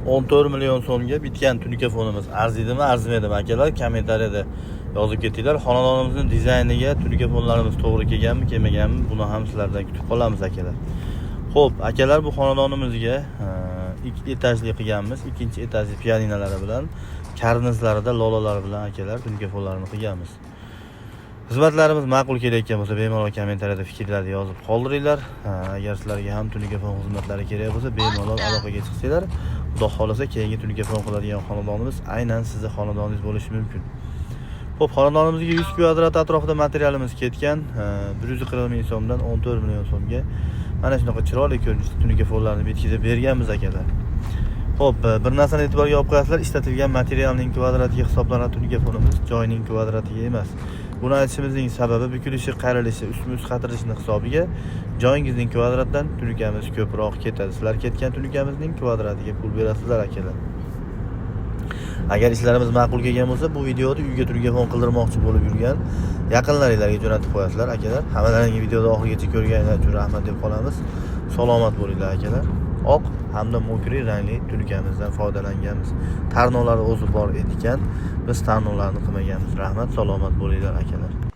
14 million so'mga bitgan telefonimiz arziydimi, arzimaydimi akalar? Kommentariyada yozib ketinglar. Xonadonimizning dizayniga telefonlarimiz to'g'ri kelganmi, kelmaganmi, buni ham sizlardan kutib qolamiz akalar. Xo'p, akalar, bu xonadonimizga 2 etajli qilganmiz. Ikkinchi etajli pianinalari bilan, karnizlarida lolalar bilan akalar telefonlarni qilganmiz. Xizmatlarimiz ma'qul kelayotgan bo'lsa, bemalol kommentariyada fikrlarni yozib qoldiringlar. Agar sizlarga ham telefon xizmatlari kerak bo'lsa, bemalol aloqaga chiqsanglar, xudo xolasa keyingi telefon qiladigan xonadonimiz aynan sizning xonadoningiz bo'lishi mumkin. Xo'p, xonadonimizga 100 kvadrat atrofida materialimiz ketgan. 140 ming so'mdan 14 million so'mga mana shunaqa chiroyli ko'rinishli telefonlarni bitkizib berganmiz akalar. Xo'p, bir narsani e'tiborga olib qo'yasizlar, ishlatilgan materialning kvadratiga hisoblanadi telefonimiz, joyning kvadratiga emas. Buni aytishimizning sababi bukilishi, qayrilishi, ustma-ust qatirishning hisobiga joyingizning kvadratdan tunikamiz ko'proq ketadi. Sizlar ketgan tunikamizning kvadratiga pul berasizlar akalar. Agar ishlarimiz ma'qul kelgan bo'lsa, bu videoni uyga telefon qildirmoqchi bo'lib yurgan yaqinlaringizga jo'natib qo'yasizlar akalar. Hammalaringiz videoni oxirigacha ko'rganingiz uchun rahmat deb qolamiz. Salomat bo'linglar akalar. Oq hamda mokri rangli tunikamizdan foydalanganmiz. Tarnovlari o'zi bor ekan, biz tarnovlarni qilmaganmiz. Rahmat, salomat bo'linglar akalar.